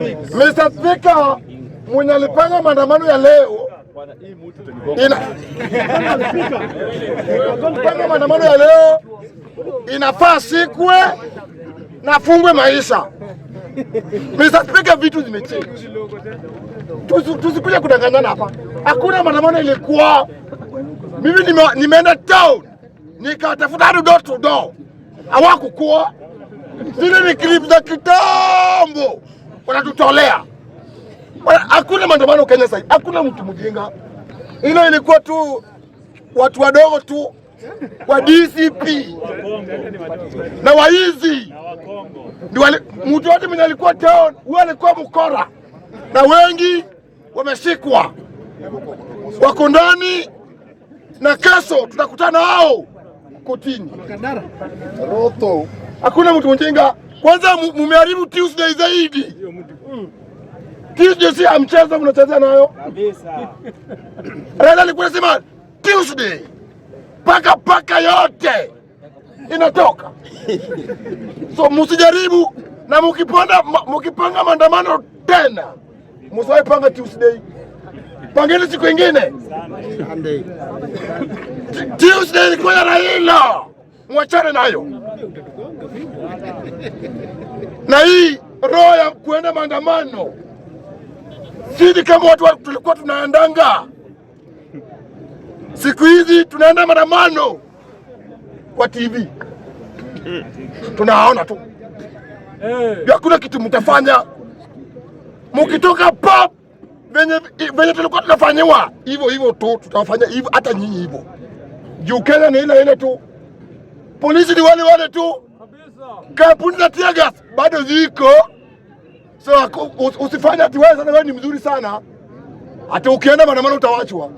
Mr. Speaker, mwenye alipanga maandamano ya leo inafaa sikwe na fungwe maisha. Mr. Speaker, vitu zimechange. Tusikuje kudanganyana hapa. Hakuna maandamano ilikuwa. Mimi nimeenda town nikatafuta door to door. Hawakukuwa. Zile ni clip za kitambo wanatutolea. Hakuna maandamano Kenya sasa. Hakuna mtu mjinga. Ile ilikuwa tu watu wadogo tu wa DCP na waizi. Ndio mtu wote mwenye alikuwa town, huyo alikuwa mkora. Na wengi wameshikwa. Wako ndani na kesho tutakutana hao kotini. Roto. Hakuna mtu mjinga. Kwanza mumeharibu Tuesday zaidi. Tuesday si mchezo mnacheza nayo. Kabisa. Raila alikuwa anasema Tuesday. Paka yote inatoka. So msijaribu na mkipanga maandamano tena. Msiwahi panga Tuesday. Pangeni siku nyingine. Sunday. Tuesday ilikuwa ya Raila. Mwachane nayo. Na hii roho ya kuenda maandamano, sisi kama watu tulikuwa tunaandanga. Siku hizi tunaenda maandamano kwa TV. Tunaona tu. Hakuna kitu mtafanya. Mkitoka pop venye tulikuwa tunafanywa hivyo tu tutafanya hivyo hata nyinyi hivyo. Juu Kenya ni ile tu. Polisi ni wale tu. Kampuni za tear gas bado ziko. So usifanye ati wewe sasa wewe ni mzuri sana. Hata ukienda maandamano utawachwa.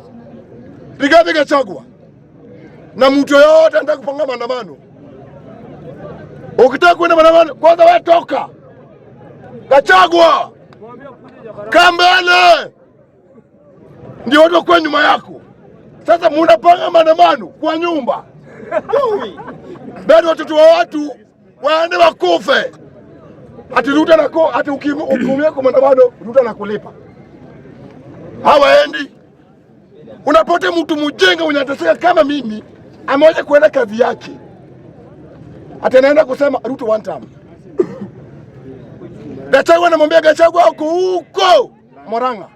Rigathi Gachagua. Na mtu yote anataka kupanga maandamano. Ukitaka kwenda maandamano kwanza wewe toka. Gachagua. Kambele. Ndio watu kwa nyuma yako. Sasa mnapanga maandamano kwa nyumba. Bado watoto wa watu waende wakufe. Ati Ruto nako ati ukimia kwa maandamano Ruto nakulipa. Hawaendi. Unapote mtu mjenga unateseka kama mimi amewaje kuenda kazi yake. Ataenda kusema Ruto one time. Gachagua anamwambia Gachagua huko Murang'a.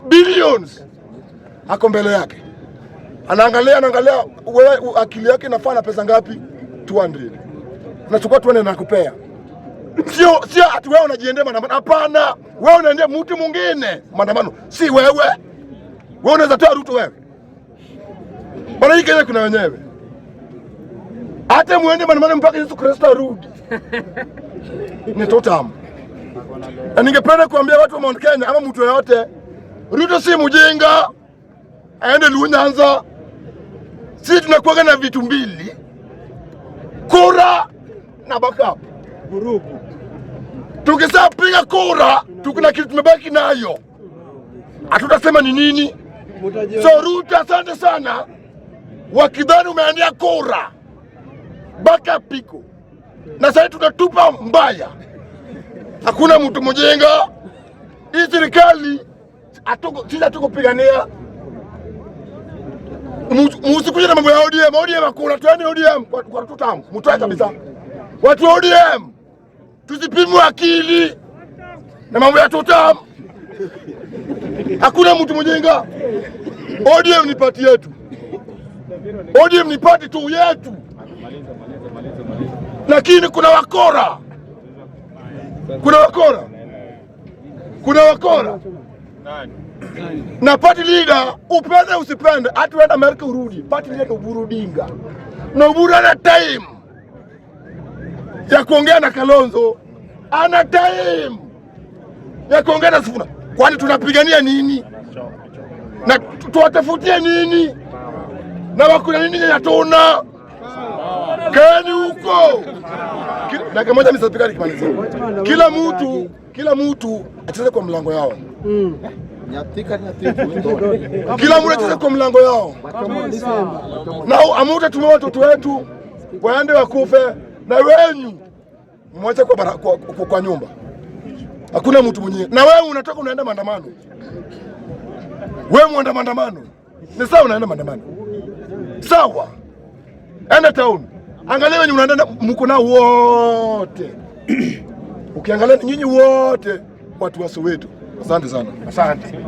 Billions. Ako mbele yake. Anaangalia wewe akili yake inafaa na pesa ngapi? 200. Unachukua 200 na kupea. Sio ati wewe unajiendea maandamano. Hapana, wewe unaendea mtu mwingine maandamano. Si wewe. Wewe unaweza toa Ruto wewe. Bwana hii Kenya kuna wenyewe. Hata muende maandamano mpaka Yesu Kristo arudi. Ni totam. Na ningependa kuambia watu wa Mount Kenya ama mtu yote, Ruto si mjinga. Aende Nyanza. Sisi tunakuwa na vitu mbili. Kura na backup. Vurugu. Tukisema piga kura, tukuna kitu tumebaki nayo. Hatutasema ni nini? So Ruto asante sana. Wakidhani umeandia kura. Backup piko. Na sasa tunatupa mbaya. Hakuna mtu mjenga. Hii serikali sisi hatukupigania. Musikuje na mambo ya ODM hakuna. Tuende ODM kwa tutamu. Mtoe kabisa. Watu wa ODM tusipimwe akili na mambo ya tutamu. Hakuna mtu mjenga. ODM ni party yetu. ODM ni party tu yetu. Lakini kuna wakora. Kuna wakora. Na party leader upende usipende hata uenda Amerika urudi. Party leader uburudinga. Na Uburu ana time ya kuongea na Kalonzo. Ana time ya kuongea na Sifuna. Kwani tunapigania nini? Na tuwatafutie nini? Na wakuna nini hatuna? Kani huko. Dakika moja Mr. Speaker nikimalizia. Kila mtu acheze kwa mlango yao. Kila mtu acheze kwa mlango yao. Na amuta tume watoto wetu waende wakufe na wenyu mwache kwa nyumba. Hakuna mtu mwenyewe. Na wewe unatoka unaenda maandamano. Wewe muenda maandamano. Ni sawa unaenda maandamano. Sawa. Enda town. Angalia wenye unaenda mko nao wote. Ukiangalia nyinyi wote watu wa Soweto. Asante sana. Asante.